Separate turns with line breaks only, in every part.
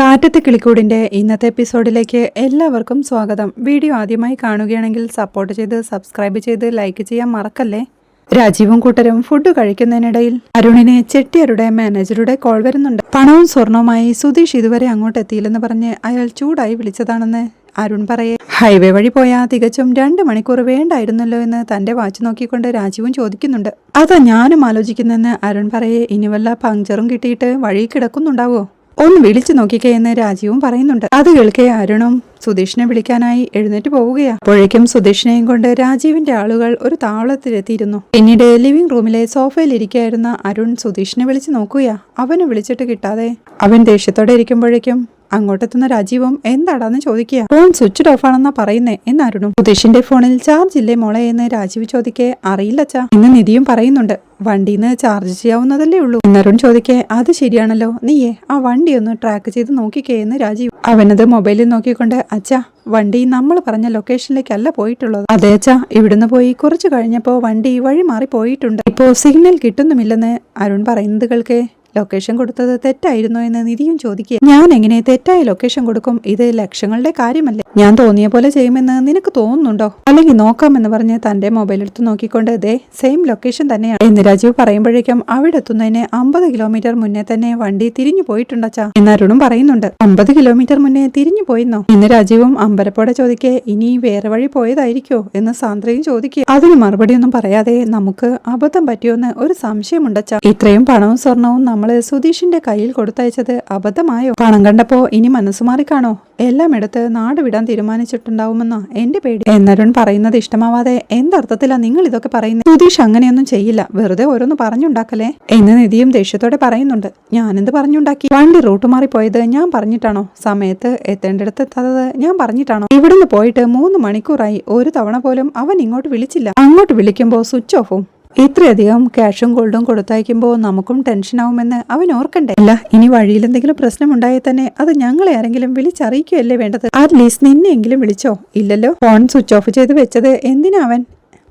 കാറ്റത്ത് കിളിക്കൂടിൻ്റെ ഇന്നത്തെ എപ്പിസോഡിലേക്ക് എല്ലാവർക്കും സ്വാഗതം. വീഡിയോ ആദ്യമായി കാണുകയാണെങ്കിൽ സപ്പോർട്ട് ചെയ്ത് സബ്സ്ക്രൈബ് ചെയ്ത് ലൈക്ക് ചെയ്യാൻ മറക്കല്ലേ. രാജീവും കൂട്ടരും ഫുഡ് കഴിക്കുന്നതിനിടയിൽ അരുണിനെ ചെട്ടിയാരുടെ മാനേജറുടെ കോൾ വരുന്നുണ്ട്. പണവും സ്വർണവുമായി സുധീഷ് ഇതുവരെ അങ്ങോട്ട് എത്തിയില്ലെന്ന് പറഞ്ഞ് അയാൾ ചൂടായി വിളിച്ചതാണെന്ന് അരുൺ പറയെ. ഹൈവേ വഴി പോയാൽ തികച്ചും 2 മണിക്കൂർ വേണ്ടായിരുന്നല്ലോ എന്ന് തന്റെ വാച്ച് നോക്കിക്കൊണ്ട് രാജീവും ചോദിക്കുന്നുണ്ട്. അതാ ഞാനും ആലോചിക്കുന്നെന്ന് അരുൺ പറയെ. ഇനി വല്ല പങ്ക്ചറും കിട്ടിയിട്ട് വഴി കിടക്കുന്നുണ്ടാവോ, ഒന്ന് വിളിച്ചു നോക്കിക്കേ എന്ന് രാജീവും പറയുന്നുണ്ട്. അത് കേൾക്കെ അരുണും സുധീഷിനെ വിളിക്കാനായി എഴുന്നേറ്റ് പോവുകയാ. അപ്പോഴേക്കും സുധീഷിനെയും കൊണ്ട് രാജീവിന്റെ ആളുകൾ ഒരു താവളത്തിലെത്തിയിരുന്നു. പിന്നീട് ലിവിംഗ് റൂമിലെ സോഫയിൽ ഇരിക്കുകയായിരുന്ന അരുൺ സുധീഷിനെ വിളിച്ചു നോക്കുകയാ. അവനെ വിളിച്ചിട്ട് കിട്ടാതെ അവൻ ദേഷ്യത്തോടെ ഇരിക്കുമ്പോഴേക്കും അങ്ങോട്ടെത്തുന്ന രാജീവും എന്താടാന്ന് ചോദിക്കുക. ഫോൺ സ്വിച്ച് ഓഫ് ആണെന്നാ പറയുന്നേ എന്ന് അരുണും. സുധീഷിന്റെ ഫോണിൽ ചാർജ് ഇല്ലേ മോളെ എന്ന് രാജീവ് ചോദിക്കെ. അറിയില്ലച്ചാ എന്ന് നിധിയും പറയുന്നുണ്ട്. വണ്ടിന്ന് ചാർജ് ചെയ്യാവുന്നതല്ലേ ഉള്ളൂ എന്ന് അരുൺ ചോദിക്കെ. അത് ശരിയാണല്ലോ, നീയേ ആ വണ്ടി ഒന്ന് ട്രാക്ക് ചെയ്ത് നോക്കിക്കേ എന്ന് രാജീവ്. അവനത് മൊബൈലിൽ നോക്കിക്കൊണ്ട് അച്ഛാ വണ്ടി നമ്മൾ പറഞ്ഞ ലൊക്കേഷനിലേക്കല്ല പോയിട്ടുള്ളത്. അതെ അച്ഛാ, ഇവിടുന്ന് പോയി കുറച്ചു കഴിഞ്ഞപ്പോ വണ്ടി വഴി മാറി പോയിട്ടുണ്ട്. ഇപ്പോ സിഗ്നൽ കിട്ടുന്നുമില്ലെന്ന് അരുൺ പറയുന്നത് കേൾക്കെ. ലൊക്കേഷൻ കൊടുത്തത് തെറ്റായിരുന്നോ എന്ന് നിധിയും ചോദിക്കുക. ഞാൻ എങ്ങനെ തെറ്റായ ലൊക്കേഷൻ കൊടുക്കും? ഇത് ലക്ഷങ്ങളുടെ കാര്യമല്ലേ. ഞാൻ തോന്നിയ പോലെ ചെയ്യുമെന്ന് നിനക്ക് തോന്നുന്നുണ്ടോ? അല്ലെങ്കിൽ നോക്കാമെന്ന് പറഞ്ഞ് തന്റെ മൊബൈൽ എടുത്ത് നോക്കിക്കൊണ്ട് ദേ സെയിം ലൊക്കേഷൻ തന്നെയാണ് എന്ന് രാജീവ് പറയുമ്പോഴേക്കും അവിടെ എത്തുന്നതിന് 50 കിലോമീറ്റർ മുന്നേ തന്നെ വണ്ടി തിരിഞ്ഞു പോയിട്ടുണ്ടച്ചാ എന്ന് അരുണും പറയുന്നുണ്ട്. 50 കിലോമീറ്റർ മുന്നേ തിരിഞ്ഞു പോയിന്നോ എന്ന് രാജീവും അമ്പരപ്പോടെ ചോദിക്കേ. ഇനി വേറെ വഴി പോയതായിരിക്കോ എന്ന് സാന്ദ്രയും ചോദിക്കുക. അതിന് മറുപടിയൊന്നും പറയാതെ നമുക്ക് അബദ്ധം പറ്റിയോന്ന് ഒരു സംശയമുണ്ടച്ചാ. ഇത്രയും പണവും സ്വർണവും നമ്മള് സുധീഷിന്റെ കയ്യിൽ കൊടുത്തയച്ചത് അബദ്ധമായോ? പണം കണ്ടപ്പോ ഇനി മനസ്സുമാറി കാണോ? എല്ലാം എടുത്ത് നാട് വിടാൻ തീരുമാനിച്ചിട്ടുണ്ടാവുമെന്നോ എന്റെ പേടി എന്നരുൺ പറയുന്നത് ഇഷ്ടമാവാതെ എന്തർത്ഥത്തിലാ നിങ്ങൾ ഇതൊക്കെ പറയുന്നത്? സുധീഷ് അങ്ങനെയൊന്നും ചെയ്യില്ല, വെറുതെ ഓരോന്ന് പറഞ്ഞുണ്ടാക്കല്ലേ എന്ന് നിധിയും ദേഷ്യത്തോടെ പറയുന്നുണ്ട്. ഞാനെന്ത് പറഞ്ഞുണ്ടാക്കി? വണ്ടി റൂട്ട് മാറി പോയത് ഞാൻ പറഞ്ഞിട്ടാണോ? സമയത്ത് എത്തേണ്ടടുത്ത് എത്താത്തത് ഞാൻ പറഞ്ഞിട്ടാണോ? ഇവിടുന്ന് പോയിട്ട് 3 മണിക്കൂറായി, ഒരു തവണ പോലും അവൻ ഇങ്ങോട്ട് വിളിച്ചില്ല. അങ്ങോട്ട് വിളിക്കുമ്പോ സ്വിച്ച് ഓഫും. ഇത്രയധികം ക്യാഷും ഗോൾഡും കൊടുത്തയക്കുമ്പോൾ നമുക്കും ടെൻഷനാവുമെന്ന് അവൻ ഓർക്കണ്ടേ? അല്ല, ഇനി വഴിയിൽ എന്തെങ്കിലും പ്രശ്നമുണ്ടായാൽ തന്നെ അത് ഞങ്ങളെ ആരെങ്കിലും വിളിച്ചറിയിക്കുകയല്ലേ വേണ്ടത്? അറ്റ്ലീസ്റ്റ് നിന്നെയെങ്കിലും വിളിച്ചോ? ഇല്ലല്ലോ. ഫോൺ സ്വിച്ച് ഓഫ് ചെയ്ത് വെച്ചത് എന്തിനാ അവൻ?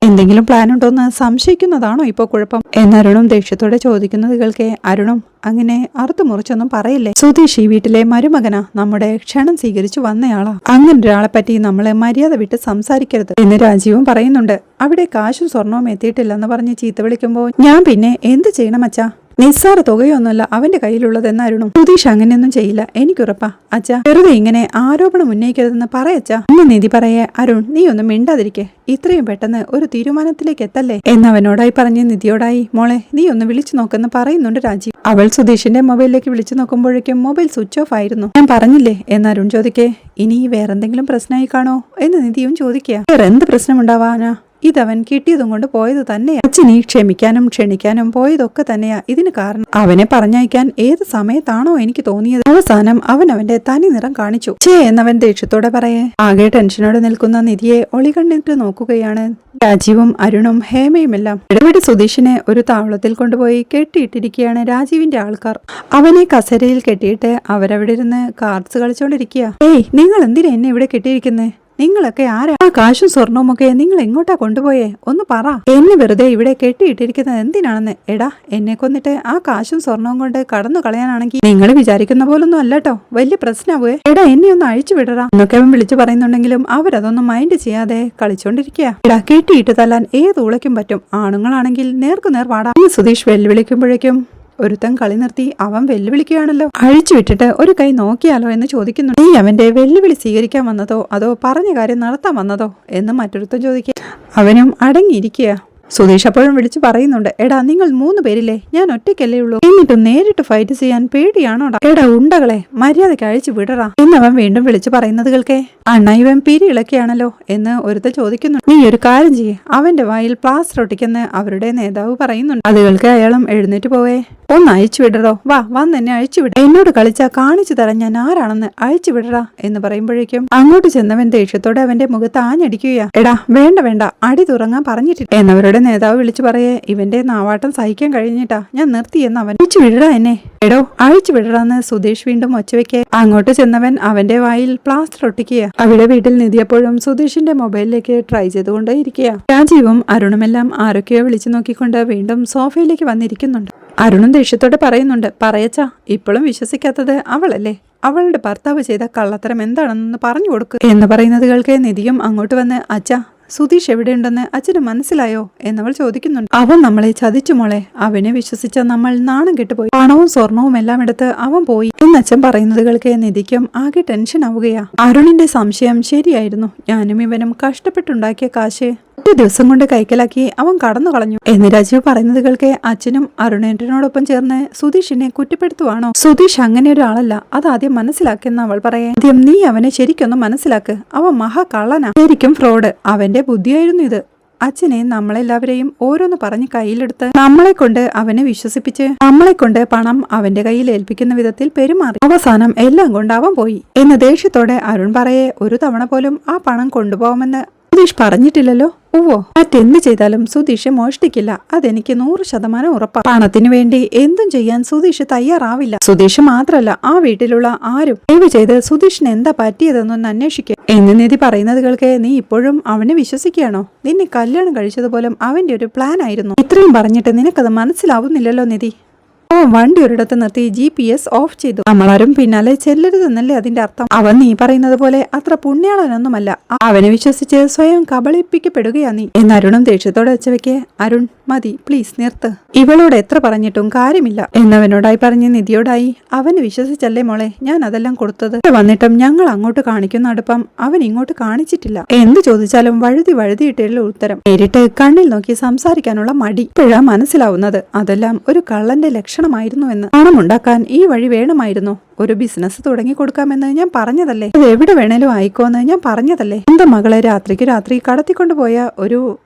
എന്തെങ്കിലും പ്ലാൻ ഉണ്ടോന്ന് സംശയിക്കുന്നതാണോ ഇപ്പോൾ കുഴപ്പം എന്ന് അരുണും ദേഷ്യത്തോടെ ചോദിക്കുന്നത് കേൾക്കെ. അരുണും അങ്ങനെ അറുത്തു മുറിച്ചൊന്നും പറയില്ലേ. സുധീഷ് ഈ വീട്ടിലെ മരുമകനാ, നമ്മുടെ ക്ഷണം സ്വീകരിച്ചു വന്നയാളാ. അങ്ങനെ ഒരാളെ പറ്റി നമ്മളെ മര്യാദ വിട്ട് സംസാരിക്കരുത് എന്ന് രാജീവും പറയുന്നുണ്ട്. അവിടെ കാശും സ്വർണവും എത്തിയിട്ടില്ലെന്ന് പറഞ്ഞ് ചീത്ത വിളിക്കുമ്പോൾ ഞാൻ പിന്നെ എന്ത് ചെയ്യണം അച്ഛാ? നിസ്സാര തുകയൊന്നുമല്ല അവന്റെ കയ്യിലുള്ളതെന്ന് അരുണും. സുധീഷ് അങ്ങനെയൊന്നും ചെയ്യില്ല, എനിക്കുറപ്പാ അച്ഛാ. വെറുതെ ഇങ്ങനെ ആരോപണം ഉന്നയിക്കരുതെന്ന് പറയച്ചാ എന്ന് നിധി പറയേ. അരുൺ നീ ഒന്നും മിണ്ടാതിരിക്കെ, ഇത്രയും പെട്ടെന്ന് ഒരു തീരുമാനത്തിലേക്ക് എത്തല്ലേ എന്നവനോടായി പറഞ്ഞ് നിധിയോടായി മോളെ നീ ഒന്ന് വിളിച്ചു നോക്കെന്ന് പറയുന്നുണ്ട് രാജീവ്. അവൾ സുധീഷിന്റെ മൊബൈലിലേക്ക് വിളിച്ചു നോക്കുമ്പോഴേക്കും മൊബൈൽ സ്വിച്ച് ഓഫ് ആയിരുന്നു. ഞാൻ പറഞ്ഞില്ലേ എന്ന് അരുൺ ചോദിക്കേ. ഇനി വേറെന്തെങ്കിലും പ്രശ്നമായി കാണോ എന്ന് നിധിയും ചോദിക്കുക. വേറെ എന്ത് പ്രശ്നമുണ്ടാവാനാ? ഇതവൻ കിട്ടിയതും കൊണ്ട് പോയത് തന്നെയാ. അച്ഛനീ ക്ഷമിക്കാനും ക്ഷണിക്കാനും പോയതൊക്കെ തന്നെയാ ഇതിന് കാരണം. അവനെ പറഞ്ഞയക്കാൻ ഏത് സമയത്താണോ എനിക്ക് തോന്നിയത്. അവസാനം അവൻ അവന്റെ തനി നിറം കാണിച്ചു എന്നവൻ ദേഷ്യത്തോടെ പറയേ. ആകെ ടെൻഷനോടെ നിൽക്കുന്ന നിധിയെ ഒളികണ്ണിട്ട് നോക്കുകയാണ് രാജീവും അരുണും ഹേമയുമെല്ലാം. ഇടപെടി സുധീഷിനെ ഒരു താവളത്തിൽ കൊണ്ടുപോയി കെട്ടിയിട്ടിരിക്കുകയാണ് രാജീവിന്റെ ആൾക്കാർ. അവനെ കസേരയിൽ കെട്ടിയിട്ട് അവരവിടെ ഇരുന്ന് കാർഡ്സ് കളിച്ചോണ്ടിരിക്കുക. ഏയ് നിങ്ങൾ എന്തിനാ എന്നെ ഇവിടെ കെട്ടിയിരിക്കുന്നേ? നിങ്ങളൊക്കെ ആരാ? ആ കാശും സ്വർണവും ഒക്കെ നിങ്ങൾ എങ്ങോട്ടാ കൊണ്ടുപോയേ? ഒന്ന് പറ. എന്നെ വെറുതെ ഇവിടെ കെട്ടിയിട്ടിരിക്കുന്നത് എന്തിനാണെന്ന്? എടാ, എന്നെ കൊന്നിട്ട് ആ കാശും സ്വർണവും കൊണ്ട് കടന്നു കളയാനാണെങ്കിൽ നിങ്ങൾ വിചാരിക്കുന്ന പോലൊന്നും അല്ലട്ടോ, വലിയ പ്രശ്നമാവേ. എടാ, എന്നെ ഒന്ന് അഴിച്ചു വിടറാ എന്നൊക്കെ അവൻ വിളിച്ചു പറയുന്നുണ്ടെങ്കിലും അവരതൊന്നും മൈൻഡ് ചെയ്യാതെ കളിച്ചോണ്ടിരിക്കുക. എടാ, കെട്ടിയിട്ട് തല്ലാൻ ഏത് ഉളയ്ക്കും പറ്റും, ആണുങ്ങളാണെങ്കിൽ നേർക്കുനേർ വാടാ. സുധീഷ് വെല്ലുവിളിക്കുമ്പോഴേക്കും ഒരുത്തൻ കളി നിർത്തി അവൻ വെല്ലുവിളിക്കുകയാണല്ലോ. അഴിച്ചു വിട്ടിട്ട് ഒരു കൈ നോക്കിയാലോ എന്ന് ചോദിക്കുന്നു. നീ അവന്റെ വെല്ലുവിളി സ്വീകരിക്കാൻ വന്നതോ അതോ പറഞ്ഞ കാര്യം നടത്താൻ വന്നതോ എന്ന് മറ്റൊരുത്തൻ ചോദിക്കുക. അവനും അടങ്ങിയിരിക്കുക. സുധീഷ് അപ്പോഴും വിളിച്ചു പറയുന്നുണ്ട്. എടാ, നിങ്ങൾ 3 പേരില്ലേ, ഞാൻ ഒറ്റയ്ക്കല്ലേ ഉള്ളൂ, എന്നിട്ടും നേരിട്ട് ഫൈറ്റ് ചെയ്യാൻ പേടിയാണോടാ? എടാ ഉണ്ടകളെ, മര്യാദയ്ക്ക് അഴിച്ചു വിടറാ എന്നവൻ വീണ്ടും വിളിച്ചു പറയുന്നത് കേൾക്കെ. അണ്ണ ഇവൻ പിരിയിളക്കിയാണല്ലോ എന്ന് ഒരുത്തൻ ചോദിക്കുന്നു. നീ ഒരു കാര്യം ചെയ്യേ, അവന്റെ വായിൽ പ്ലാസ്റ്റർ ഒട്ടിക്കെന്ന് അവരുടെ നേതാവ് പറയുന്നുണ്ട്. അത് കേൾക്കെ അയാളും എഴുന്നേറ്റ് പോവേ. ഒന്ന് അഴിച്ചു വിടറോ, വാ വന്ന് എന്നെ അഴിച്ചു വിട, എന്നോട് കളിച്ചാ കാണിച്ചു തരാൻ ഞാൻ ആരാണെന്ന്, അഴിച്ചു വിടറാ എന്ന് പറയുമ്പോഴേക്കും അങ്ങോട്ട് ചെന്നവൻ ദേഷ്യത്തോടെ അവന്റെ മുഖത്ത് ആഞ്ഞടിക്കുകയാ. എടാ വേണ്ട വേണ്ട, അടി തുറങ്ങാൻ പറഞ്ഞിട്ടില്ല എന്നവരുടെ നേതാവ് വിളിച്ചു പറയേ. ഇവന്റെ നാവാട്ടം സഹിക്കാൻ കഴിഞ്ഞിട്ടാ ഞാൻ നിർത്തിയെന്ന് അവൻ. അഴിച്ചു വിടടാ എന്നെ, എടോ അഴിച്ചു വിടറാന്ന് സുധീഷ് വീണ്ടും ഒച്ചവെക്കെ. അങ്ങോട്ട് ചെന്നവൻ അവന്റെ വായിൽ പ്ലാസ്റ്റർ ഒട്ടിക്കുക. അവിടെ വീട്ടിൽ നിധിയപ്പോഴും സുധീഷിന്റെ മൊബൈലിലേക്ക് ട്രൈ ചെയ്തുകൊണ്ടേ ഇരിക്കുക. രാജീവും അരുണുമെല്ലാം ആരൊക്കെയോ വിളിച്ചു നോക്കിക്കൊണ്ട് വീണ്ടും സോഫയിലേക്ക് വന്നിരിക്കുന്നുണ്ട്. അരുണും ദേഷ്യത്തോടെ പറയുന്നുണ്ട്. പറയച്ചാ, ഇപ്പോഴും വിശ്വസിക്കാത്തത് അവളല്ലേ? അവളുടെ ഭർത്താവ് ചെയ്ത കള്ളത്തരം എന്താണെന്ന് പറഞ്ഞു കൊടുക്കുക എന്ന് പറയുന്നത് കേൾക്കെ നിധിയും അങ്ങോട്ട് വന്ന്, അച്ഛാ, സുധീഷ് എവിടെയുണ്ടെന്ന് അച്ഛന് മനസ്സിലായോ എന്നവൾ ചോദിക്കുന്നുണ്ട്. അവൻ നമ്മളെ ചതിച്ചു മോളെ. അവനെ വിശ്വസിച്ച നമ്മൾ നാണം കെട്ടുപോയി. പണവും സ്വർണവും എല്ലാം എടുത്ത് അവൻ പോയി എന്നച്ഛൻ പറയുന്നത് കേൾക്കെ നിധിക്കും ആകെ ടെൻഷൻ ആവുകയാ. അരുണിന്റെ സംശയം ശരിയായിരുന്നു. ഞാനും ഇവനും കഷ്ടപ്പെട്ടുണ്ടാക്കിയ കാശ് ഒരു ദിവസം കൊണ്ട് കൈക്കലാക്കി അവൻ കടന്നു കളഞ്ഞു എന്ന് രാജീവ് പറയുന്നത് കേൾക്കെ അച്ഛനും അരുണേട്ടനോടൊപ്പം ചേർന്ന് സുധീഷിനെ കുറ്റപ്പെടുത്തുവാണോ? സുധീഷ് അങ്ങനെ ഒരാളല്ല, അതാദ്യം മനസ്സിലാക്കിയെന്ന് അവൾ പറയാം. ആദ്യം നീ അവനെ ശരിക്കൊന്ന് മനസ്സിലാക്ക്. അവൻ മഹാകള്ളനാ, ശരിക്കും ഫ്രോഡ്. അവന്റെ ബുദ്ധിയായിരുന്നു ഇത്. അച്ഛനെ നമ്മളെല്ലാവരെയും ഓരോന്ന് പറഞ്ഞ് കയ്യിലെടുത്ത് നമ്മളെ കൊണ്ട് അവനെ വിശ്വസിപ്പിച്ച് നമ്മളെ കൊണ്ട് പണം അവന്റെ കയ്യിൽ ഏൽപ്പിക്കുന്ന വിധത്തിൽ പെരുമാറി. അവസാനം എല്ലാം കൊണ്ട് അവൻ പോയി എന്ന് ദേഷ്യത്തോടെ അരുൺ പറയെ, ഒരു തവണ പോലും ആ പണം കൊണ്ടുപോകുമെന്ന് സുധീഷ് പറഞ്ഞിട്ടില്ലല്ലോ. ഓവോ, മറ്റെന്ത് ചെയ്താലും സുധീഷ് മോഷ്ടിക്കില്ല, അതെനിക്ക് 100% ഉറപ്പാണ്. പണത്തിനു വേണ്ടി എന്തും ചെയ്യാൻ സുധീഷ് തയ്യാറാവില്ല. സുധീഷ് മാത്രല്ല, ആ വീട്ടിലുള്ള ആരും ദയവ് ചെയ്ത് സുധീഷിന് എന്താ പറ്റിയതെന്നൊന്ന് അന്വേഷിക്കുക എന്ന് നിധി പറയുന്നത് കേൾക്കെ, നീ ഇപ്പോഴും അവനെ വിശ്വസിക്കുകയാണോ? നിന്നെ കല്യാണം കഴിച്ചതുപോലും അവന്റെ ഒരു പ്ലാൻ ആയിരുന്നു. ഇത്രയും പറഞ്ഞിട്ട് നിനക്കത് മനസ്സിലാവുന്നില്ലല്ലോ നിധി. അവൻ വണ്ടി ഒരിടത്ത് നിർത്തി GPS ഓഫ് ചെയ്തു. നമ്മളാരും പിന്നാലെ ചെല്ലരുതെന്നല്ലേ അതിന്റെ അർത്ഥം. അവൻ നീ പറയുന്നത് പോലെ അത്ര പുണ്യാളനൊന്നുമല്ല. അവനെ വിശ്വസിച്ച് സ്വയം കബളിപ്പിക്കപ്പെടുകയാ നീ എന്ന് അരുണും ദേഷ്യത്തോടെ വെച്ചവയ്ക്ക്, അരുൺ മതി, പ്ലീസ് നിർത്ത്. ഇവളോട് എത്ര പറഞ്ഞിട്ടും കാര്യമില്ല എന്നവനോടായി പറഞ്ഞ് നിധിയോടായി, അവന് വിശ്വസിച്ചല്ലേ മോളെ ഞാൻ അതെല്ലാം കൊടുത്തത്. വന്നിട്ടും ഞങ്ങൾ അങ്ങോട്ട് കാണിക്കുന്ന അടുപ്പം അവൻ ഇങ്ങോട്ട് കാണിച്ചിട്ടില്ല. എന്ത് ചോദിച്ചാലും വഴുതിയിട്ടുള്ള ഉത്തരം. നേരിട്ട് കണ്ണിൽ നോക്കി സംസാരിക്കാനുള്ള മടി. ഇപ്പോഴാ മനസ്സിലാവുന്നത് അതെല്ലാം ഒരു കള്ളന്റെ ലക്ഷണമായിരുന്നു എന്ന്. പണമുണ്ടാക്കാൻ ഈ വഴി വേണമായിരുന്നു. ഒരു ബിസിനസ് തുടങ്ങി കൊടുക്കാമെന്ന് ഞാൻ പറഞ്ഞതല്ലേ? അത് എവിടെ വേണേലും ആയിക്കോന്ന് ഞാൻ പറഞ്ഞതല്ലേ? എന്റെ മകളെ രാത്രിക്ക് രാത്രി കടത്തിക്കൊണ്ടുപോയ ഒരു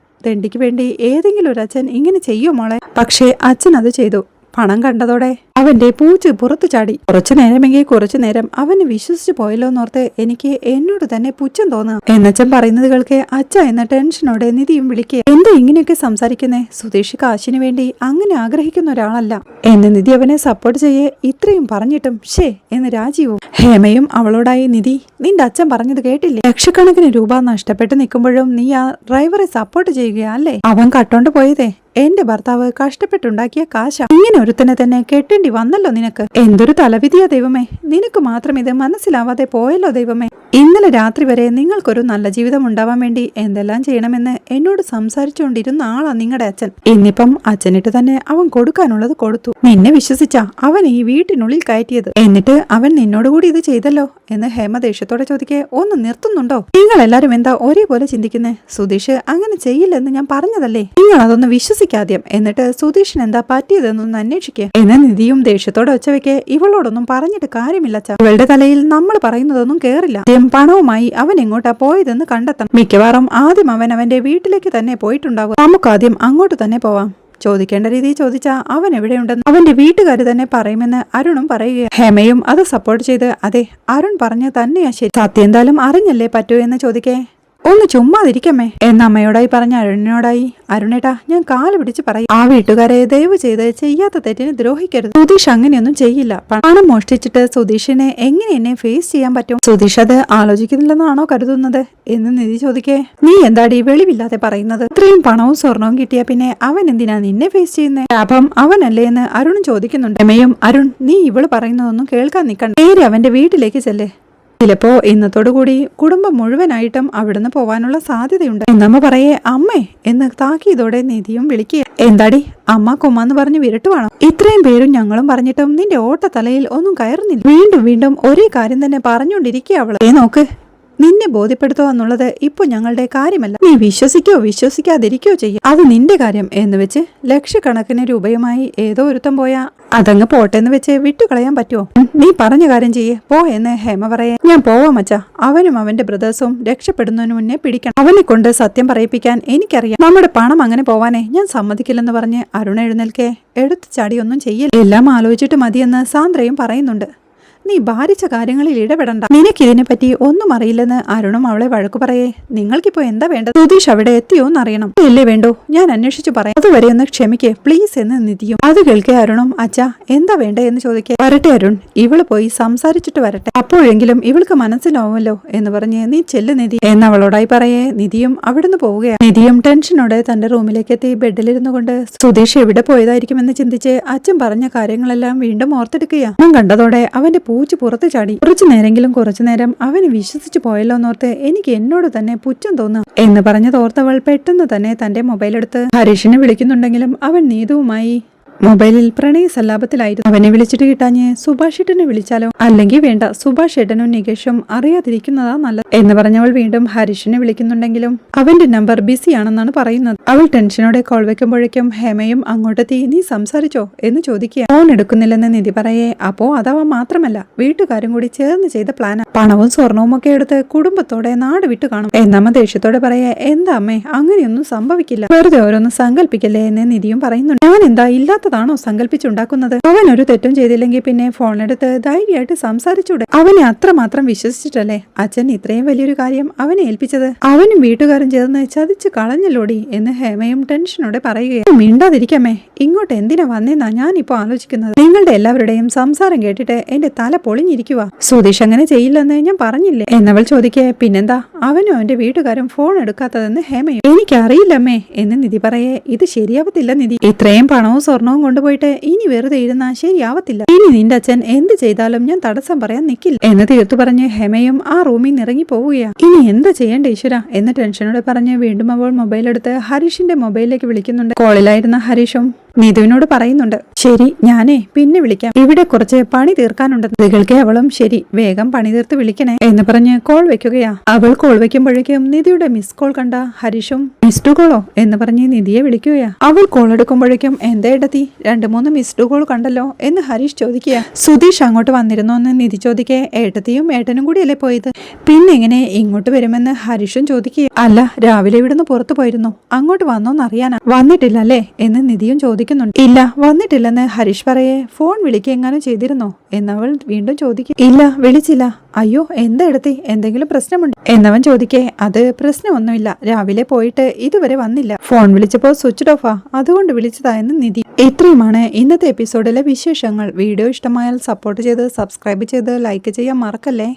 തെണ്ടിക്ക് വേണ്ടി ഏതെങ്കിലും ഒരു അച്ഛൻ ഇങ്ങനെ ചെയ്യോ മോളെ? പക്ഷേ അച്ഛൻ അത് ചെയ്തു. പണം കണ്ടതോടെ അവന്റെ പൂച്ച് പുറത്തു ചാടി. കുറച്ചു നേരമെങ്കിൽ കുറച്ചു നേരം അവന് വിശ്വസിച്ചു പോയല്ലോ എന്നോർത്ത് എനിക്ക് എന്നോട് തന്നെ പുച്ഛം തോന്നുക എന്നച്ഛൻ പറയുന്നത് കേൾക്കെ അച്ഛ എന്ന ടെൻഷനോടെ നിധിയും വിളിക്കുക. എന്താ ഇങ്ങനെയൊക്കെ സംസാരിക്കുന്നേ? സുധീഷ് കാശിന് വേണ്ടി അങ്ങനെ ആഗ്രഹിക്കുന്ന ഒരാളല്ല എന്ന് നിധി അവനെ സപ്പോർട്ട് ചെയ്യേ. ഇത്രയും പറഞ്ഞിട്ടും ഷേ എന്ന് രാജീവും. ഹേമയും അവളോടായി, നിധി നിന്റെ അച്ഛൻ പറഞ്ഞത് കേട്ടില്ലേ? ലക്ഷക്കണക്കിന് രൂപ നഷ്ടപ്പെട്ട് നിൽക്കുമ്പോഴും നീ ആ ഡ്രൈവറെ സപ്പോർട്ട് ചെയ്യുകയല്ലേ? അവൻ കട്ടോണ്ട് പോയതേ എന്റെ ഭർത്താവ് കഷ്ടപ്പെട്ടുണ്ടാക്കിയ കാശ. ഇങ്ങനെ ഒരുത്തനെ തന്നെ കെട്ടേണ്ടി വന്നല്ലോ നിനക്ക്. എന്തൊരു തലവിധിയാ ദൈവമേ. നിനക്ക് മാത്രം ഇത് മനസ്സിലാവാതെ പോയല്ലോ ദൈവമേ. ഇന്നലെ രാത്രി വരെ നിങ്ങൾക്കൊരു നല്ല ജീവിതം ഉണ്ടാവാൻ വേണ്ടി എന്തെല്ലാം ചെയ്യണമെന്ന് എന്നോട് സംസാരിച്ചുകൊണ്ടിരുന്ന ആളാ നിങ്ങളുടെ അച്ഛൻ. ഇന്നിപ്പം അച്ഛനിട്ട് തന്നെ അവൻ കൊടുക്കാനുള്ളത് കൊടുത്തു. നിന്നെ വിശ്വസിച്ചാ അവൻ ഈ വീട്ടിനുള്ളിൽ കയറ്റിയത്. എന്നിട്ട് അവൻ നിന്നോടുകൂടി ഇത് ചെയ്തല്ലോ എന്ന് ഹേമ ദേഷ്യത്തോടെ ചോദിക്കെ, ഒന്ന് നിർത്തുന്നുണ്ടോ? നിങ്ങൾ എല്ലാരും എന്താ ഒരേപോലെ ചിന്തിക്കുന്നേ? സുധീഷ് അങ്ങനെ ചെയ്യില്ലെന്ന് ഞാൻ പറഞ്ഞതല്ലേ? നിങ്ങൾ അതൊന്ന് വിശ്വസിക്കാദ്യം. എന്നിട്ട് സുധീഷിന് എന്താ പറ്റിയതെന്നൊന്ന് അന്വേഷിക്കുക എന്ന് നിധിയും ദേഷ്യത്തോടെ വെച്ചവയ്ക്ക്, ഇവളോടൊന്നും പറഞ്ഞിട്ട് കാര്യമില്ല അച്ഛാ. ഇവളുടെ തലയിൽ നമ്മൾ പറയുന്നതൊന്നും കേറില്ല. പണവുമായി അവൻ എങ്ങോട്ടാ പോയതെന്ന് കണ്ടെത്തണം. മിക്കവാറും ആദ്യം അവൻ അവന്റെ വീട്ടിലേക്ക് തന്നെ പോയിട്ടുണ്ടാവും. നമുക്കാദ്യം അങ്ങോട്ട് തന്നെ പോവാം. ചോദിക്കേണ്ട രീതിയിൽ ചോദിച്ചാ അവൻ എവിടെയുണ്ടെന്ന് അവന്റെ വീട്ടുകാർ തന്നെ പറയുമെന്ന് അരുണും പറയുക. ഹേമയും അത് സപ്പോർട്ട് ചെയ്ത്, അതെ അരുൺ പറഞ്ഞ തന്നെയാ ശരി. സത്യം എന്തായാലും അറിഞ്ഞല്ലേ പറ്റൂ എന്ന് ചോദിക്കേ. ഒന്ന് ചുമ്മാതിരിക്കമ്മേ എന്ന അമ്മയോടായി പറഞ്ഞ അരുണിനോടായി, അരുണേട്ടാ ഞാൻ കാല് പിടിച്ച് പറയും, ആ വീട്ടുകാരെ ദയവ് ചെയ്ത് ചെയ്യാത്ത തെറ്റിന് ദ്രോഹിക്കരുത്. സുധീഷ് അങ്ങനെയൊന്നും ചെയ്യില്ല. പണം മോഷ്ടിച്ചിട്ട് സുധീഷിനെ എങ്ങനെ എന്നെ ഫേസ് ചെയ്യാൻ പറ്റും? സുധീഷ് അത് ആലോചിക്കുന്നില്ലെന്നാണോ കരുതുന്നത് എന്ന് നിധി ചോദിക്കേ. നീ എന്താടി വെളിവില്ലാതെ പറയുന്നത്? ഇത്രയും പണവും സ്വർണവും കിട്ടിയ പിന്നെ അവൻ എന്തിനാ നിന്നെ ഫേസ് ചെയ്യുന്നേ? ലാഭം അവനല്ലേ എന്ന് അരുണും ചോദിക്കുന്നുണ്ട്. രമയും, അരുൺ നീ ഇവള് പറയുന്നതൊന്നും കേൾക്കാൻ നിൽക്കണ്ട. നേരെ അവന്റെ വീട്ടിലേക്ക് ചെല്ലേ. ചിലപ്പോ ഇന്നത്തോടുകൂടി കുടുംബം മുഴുവനായിട്ടും അവിടുന്ന് പോവാനുള്ള സാധ്യതയുണ്ട് എന്നമ്മ പറയേ. അമ്മേ എന്ന് താക്കിയതോടെ നിധിയും വിളിക്കുക. എന്താടി അമ്മ കുമ്മാന്ന് പറഞ്ഞ് വിരട്ടുവാണോ? ഇത്രയും പേരും ഞങ്ങളും പറഞ്ഞിട്ടും നിന്റെ ഓട്ടത്തലയിൽ ഒന്നും കയറുന്നില്ല. വീണ്ടും വീണ്ടും ഒരേ കാര്യം തന്നെ പറഞ്ഞുകൊണ്ടിരിക്കുക അവള്. നോക്ക്, നിന്നെ ബോധ്യപ്പെടുത്തുക എന്നുള്ളത് ഇപ്പൊ ഞങ്ങളുടെ കാര്യമല്ല. നീ വിശ്വസിക്കോ വിശ്വസിക്കാതിരിക്കോ ചെയ്യും, അത് നിന്റെ കാര്യം എന്ന് വെച്ച് ലക്ഷക്കണക്കിന് രൂപയുമായി ഏതോ ഒരുത്തം പോയാ അതങ്ങ് പോട്ടെന്ന് വെച്ച് വിട്ടുകളയാൻ പറ്റുമോ? നീ പറഞ്ഞ കാര്യം ചെയ്യേ പോ എന്ന് ഹേമ പറയേ. ഞാൻ പോവാം അച്ഛാ. അവനും അവന്റെ ബ്രദേഴ്സും രക്ഷപ്പെടുന്നതിന് മുന്നേ പിടിക്കണം. അവനെ കൊണ്ട് സത്യം പറയിപ്പിക്കാൻ എനിക്കറിയാം. നമ്മുടെ പണം അങ്ങനെ പോവാനേ ഞാൻ സമ്മതിക്കില്ലെന്ന് പറഞ്ഞ് അരുൺ എഴുന്നേൽക്കെ. എടുത്തു ചാടിയൊന്നും ചെയ്യില്ല, എല്ലാം ആലോചിച്ചിട്ട് മതിയെന്ന് സാന്ദ്രയും പറയുന്നുണ്ട്. നീ ഭാരിച്ച കാര്യങ്ങളിൽ ഇടപെടണ്ട, നിനക്കിതിനെ പറ്റി ഒന്നും അറിയില്ലെന്ന് അരുണും അവളെ വഴക്കു പറയേ. നിങ്ങൾക്കിപ്പോ എന്താ വേണ്ടത്? സുധീഷ് അവിടെ എത്തിയോന്ന് അറിയണം. ഇല്ലേ വേണ്ടോ, ഞാൻ അന്വേഷിച്ചു പറയാം, അതുവരെ ഒന്ന് ക്ഷമിക്കേ പ്ലീസ് എന്ന് നിധിയും. അത് കേൾക്കേ അരുണും അച്ഛാ എന്താ വേണ്ടേ എന്ന് ചോദിക്കേ. വരട്ടെ അരുൺ, ഇവള് പോയി സംസാരിച്ചിട്ട് വരട്ടെ, അപ്പോഴെങ്കിലും ഇവൾക്ക് മനസ്സിലാവുമല്ലോ എന്ന് പറഞ്ഞ് നീ ചെല്ലു നിധി എന്നവളോടായി പറയേ. നിധിയും അവിടുന്ന് പോവുകയാണ്. നിധിയും ടെൻഷനോടെ തന്റെ റൂമിലേക്ക് എത്തി ബെഡിലിരുന്നു കൊണ്ട് സുധീഷ് എവിടെ പോയതായിരിക്കുമെന്ന് ചിന്തിച്ച് അച്ഛൻ പറഞ്ഞ കാര്യങ്ങളെല്ലാം വീണ്ടും ഓർത്തെടുക്കുകയാണ്. കണ്ടതോടെ അവന്റെ പൂച്ച് പുറത്തു ചാടി. കുറച്ചു നേരം അവന് വിശ്വസിച്ചു പോയല്ലോ എന്നോർത്ത് എനിക്ക് എന്നോട് തന്നെ പുച്ഛം തോന്നുക എന്ന് പറഞ്ഞതോർത്തവൾ പെട്ടെന്ന് തന്നെ തന്റെ മൊബൈൽ എടുത്ത് ഹരീഷിനെ വിളിക്കുന്നുണ്ടെങ്കിലും അവൻ നീതുവുമായി മൊബൈലിൽ പ്രണയ സല്ലാപത്തിലായിരുന്നു. അവനെ വിളിച്ചിട്ട് കിട്ടാഞ്ഞ് സുഭാഷ് ഏട്ടനെ വിളിച്ചാലോ? അല്ലെങ്കിൽ വേണ്ട, സുഭാഷ് ഏട്ടനും നികേഷും അറിയാതിരിക്കുന്നതാ നല്ലത് എന്ന് പറഞ്ഞവൾ വീണ്ടും ഹരീഷിനെ വിളിക്കുന്നുണ്ടെങ്കിലും അവന്റെ നമ്പർ ബിസിയാണെന്നാണ് പറയുന്നത്. അവൾ ടെൻഷനോടെ കോൾ വെക്കുമ്പോഴേക്കും ഹേമയും അങ്ങോട്ടെത്തി നീ സംസാരിച്ചോ എന്ന് ചോദിക്കുക. ഫോൺ എടുക്കുന്നില്ലെന്ന് നിധി പറയേ. അപ്പോ അതാവാൻ മാത്രമല്ല, വീട്ടുകാരും കൂടി ചേർന്ന് ചെയ്ത പ്ലാനാ. പണവും സ്വർണവും ഒക്കെ എടുത്ത് കുടുംബത്തോടെ നാട് വിട്ടു കാണും. എന്നമ്മ ദേഷ്യത്തോടെ പറയേ. എന്താ അമ്മേ, അങ്ങനെയൊന്നും സംഭവിക്കില്ല, വെറുതെ ഓരോന്ന് സങ്കല്പിക്കല്ലേ എന്ന് നിധിയും പറയുന്നുണ്ട്. ഞാൻ എന്താ ഇല്ലാത്തതാണോ സങ്കല്പിച്ചുണ്ടാക്കുന്നത്? അവൻ ഒരു തെറ്റും ചെയ്തില്ലെങ്കിൽ പിന്നെ ഫോണെടുത്ത് ധൈര്യമായിട്ട് സംസാരിച്ചൂടെ? അവനെ അത്രമാത്രം വിശ്വസിച്ചിട്ടല്ലേ അച്ഛൻ ഇത്രയും വലിയൊരു കാര്യം അവനെ ഏൽപ്പിച്ചത്? അവനും വീട്ടുകാരും ചേർന്ന് ചതിച്ചു കളഞ്ഞല്ലോടി എന്ന് ഹേമയും ടെൻഷനോടെ പറയുകയാണ്. മിണ്ടാതിരിക്കമ്മേ, ഇങ്ങോട്ട് എന്തിനാ വന്നേന്നാ ഞാനിപ്പോ ആലോചിക്കുന്നത്. നിങ്ങളുടെ എല്ലാവരുടെയും സംസാരം കേട്ടിട്ട് എന്റെ തല പൊളിഞ്ഞിരിക്കുക. സുധീഷ് അങ്ങനെ ചെയ്യില്ലെന്ന് ഞാൻ പറഞ്ഞില്ലേ എന്നവൾ ചോദിക്കേ. പിന്നെന്താ അവനും അവന്റെ വീട്ടുകാരും ഫോൺ എടുക്കാത്തതെന്ന് ഹേമയും. എനിക്കറിയില്ലമ്മേ എന്ന് നിധി പറയേ. ഇത് ശരിയാവത്തില്ല നിധി, ഇത്രയും പണവും സ്വർണവും കൊണ്ടുപോയിട്ട് ഇനി വെറുതെ ഇരുന്നാ ശരിയാവത്തില്ല. ഇനി നിന്റെ അച്ഛൻ എന്ത് ചെയ്താലും ഞാൻ തടസ്സം പറയാൻ നിൽക്കില്ല എന്ന് തീർത്തു പറഞ്ഞ് ഹേമയും ആ റൂമിൽ നിന്ന് ഇറങ്ങി പോവുകയാണ്. ഇനി എന്താ ചെയ്യേണ്ട ഈശ്വര എന്ന് ടെൻഷനോടെ പറഞ്ഞ് വീണ്ടും അവൾ മൊബൈൽ എടുത്ത് ഹരീഷിന്റെ മൊബൈലിലേക്ക് വിളിക്കുന്നുണ്ട്. കോളിലായിരുന്ന ഹരീഷും നീതുവിനോട് പറയുന്നുണ്ട്, ശരി ഞാനേ പിന്നെ വിളിക്കാം, ഇവിടെ കുറച്ച് പണി തീർക്കാനുണ്ട്. നിധികൾക്ക് അവളും ശരി വേഗം പണി തീർത്ത് വിളിക്കണേ എന്ന് പറഞ്ഞ് കോൾ വെക്കുകയാ. അവൾ കോൾ വെക്കുമ്പോഴേക്കും നിധിയുടെ മിസ് കോൾ കണ്ട ഹരീഷും മിസ്ഡ് കോളോ എന്ന് പറഞ്ഞ് നിധിയെ വിളിക്കുകയാ. അവൾ കോൾ എടുക്കുമ്പോഴേക്കും എന്താ ഇടത്തി 2-3 മിസ്ഡ് കോൾ കണ്ടല്ലോ എന്ന് ഹരീഷ് ചോദിക്കുക. സുധീഷ് അങ്ങോട്ട് വന്നിരുന്നോ എന്ന് നിധി ചോദിക്കേ. ഏട്ടത്തിയും ഏട്ടനും കൂടിയല്ലേ പോയത്, പിന്നെ എങ്ങനെ ഇങ്ങോട്ട് വരുമെന്ന് ഹരീഷും ചോദിക്കുക. അല്ല രാവിലെ ഇവിടുന്ന് പുറത്തു പോയിരുന്നു, അങ്ങോട്ട് വന്നോന്ന് അറിയാനാ. വന്നിട്ടില്ലല്ലേ എന്ന് നിധിയും ചോദിക്കുന്നുണ്ട്. ഇല്ല വന്നിട്ടില്ലെന്ന് ഹരീഷ് പറയേ. ഫോൺ വിളിക്കെങ്ങാനും ചെയ്തിരുന്നോ എന്നവൾ വീണ്ടും ചോദിക്കും. ഇല്ല വിളിച്ചില്ല. അയ്യോ എന്താ എടുത്തി, എന്തെങ്കിലും പ്രശ്നമുണ്ട് എന്നവൻ ചോദിക്കേ. അത് പ്രശ്നമൊന്നുമില്ല, രാവിലെ പോയിട്ട് ഇതുവരെ വന്നില്ല, ഫോൺ വിളിച്ചപ്പോൾ സ്വിച്ച് ഓഫാ, അതുകൊണ്ട് വിളിച്ചതായെന്ന് നിധി. ഇത്രയുമാണ് ഇന്നത്തെ എപ്പിസോഡിലെ വിശേഷങ്ങൾ. വീഡിയോ ഇഷ്ടമായാൽ സപ്പോർട്ട് ചെയ്ത് സബ്സ്ക്രൈബ് ചെയ്ത് ലൈക്ക് ചെയ്യാൻ മറക്കല്ലേ.